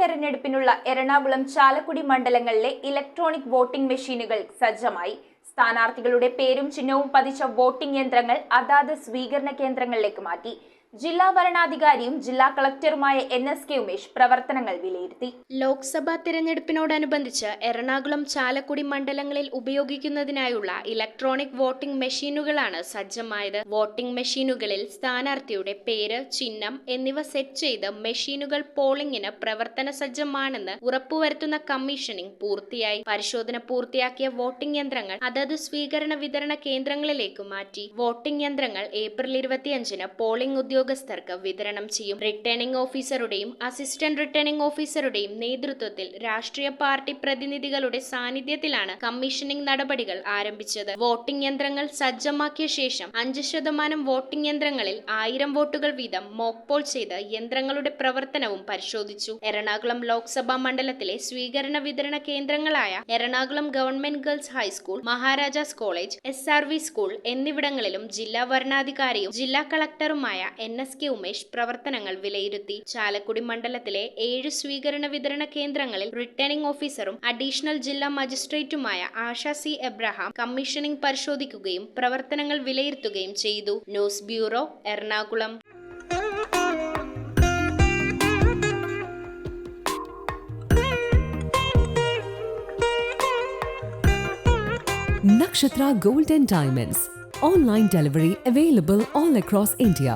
തെരഞ്ഞെടുപ്പിനുള്ള എറണാകുളം ചാലക്കുടി മണ്ഡലങ്ങളിലെ electronic voting മെഷീനുകൾ സജ്ജമായി. സ്ഥാനാർത്ഥികളുടെ പേരും ചിഹ്നവും പതിച്ച വോട്ടിംഗ് യന്ത്രങ്ങൾ അതാത് സ്വീകരണ കേന്ദ്രങ്ങളിലേക്ക് മാറ്റി. ജില്ലാ വരണാധികാരിയും ജില്ലാ കളക്ടറുമായ NSK ഉമേഷ് പ്രവർത്തനങ്ങൾ വിലയിരുത്തി. ലോക്സഭാ തെരഞ്ഞെടുപ്പിനോടനുബന്ധിച്ച് എറണാകുളം ചാലക്കുടി മണ്ഡലങ്ങളിൽ ഉപയോഗിക്കുന്നതിനായുള്ള ഇലക്ട്രോണിക് വോട്ടിംഗ് മെഷീനുകളാണ് സജ്ജമായത്. വോട്ടിംഗ് മെഷീനുകളിൽ സ്ഥാനാർത്ഥിയുടെ പേര്, ചിഹ്നം എന്നിവ സെറ്റ് ചെയ്ത് മെഷീനുകൾ പോളിംഗിന് പ്രവർത്തന സജ്ജമാണെന്ന് ഉറപ്പുവരുത്തുന്ന കമ്മീഷനിംഗ് പൂർത്തിയായി. പരിശോധന പൂർത്തിയാക്കിയ വോട്ടിംഗ് യന്ത്രങ്ങൾ അതത് സ്വീകരണ വിതരണ കേന്ദ്രങ്ങളിലേക്ക് മാറ്റി. വോട്ടിംഗ് യന്ത്രങ്ങൾ ഏപ്രിൽ 25-ന് പോളിംഗ് ഉദ്യോഗസ്ഥർക്ക് വിതരണം ചെയ്യും. റിട്ടേണിംഗ് ഓഫീസറുടെയും അസിസ്റ്റന്റ് റിട്ടേണിംഗ് ഓഫീസറുടെയും നേതൃത്വത്തിൽ രാഷ്ട്രീയ പാർട്ടി പ്രതിനിധികളുടെ സാന്നിധ്യത്തിലാണ് കമ്മീഷനിംഗ് നടപടികൾ ആരംഭിച്ചത്. വോട്ടിംഗ് യന്ത്രങ്ങൾ സജ്ജമാക്കിയ ശേഷം 5% വോട്ടിംഗ് യന്ത്രങ്ങളിൽ 1000 വോട്ടുകൾ വീതം മോക്ക് പോൾ ചെയ്ത് യന്ത്രങ്ങളുടെ പ്രവർത്തനവും പരിശോധിച്ചു. എറണാകുളം ലോക്സഭാ മണ്ഡലത്തിലെ സ്വീകരണ വിതരണ കേന്ദ്രങ്ങളായ Ernakulam government girls high school, Maharajas college, SRV school എന്നിവിടങ്ങളിലും ജില്ലാ വരണാധികാരിയും ജില്ലാ കളക്ടറുമായ NSK ഉമേഷ് പ്രവർത്തനങ്ങൾ വിലയിരുത്തി. ചാലക്കുടി മണ്ഡലത്തിലെ 7 സ്വീകരണ വിതരണ കേന്ദ്രങ്ങളിൽ റിട്ടേണിംഗ് ഓഫീസറും അഡീഷണൽ ജില്ലാ മജിസ്ട്രേറ്റുമായ ആശ C. എബ്രഹാം കമ്മീഷനിംഗ് പരിശോധിക്കുകയും പ്രവർത്തനങ്ങൾ വിലയിരുത്തുകയും ചെയ്തു. News bureau, Ernakulam. Nakshatra Gold and Diamonds. Online delivery available all across India.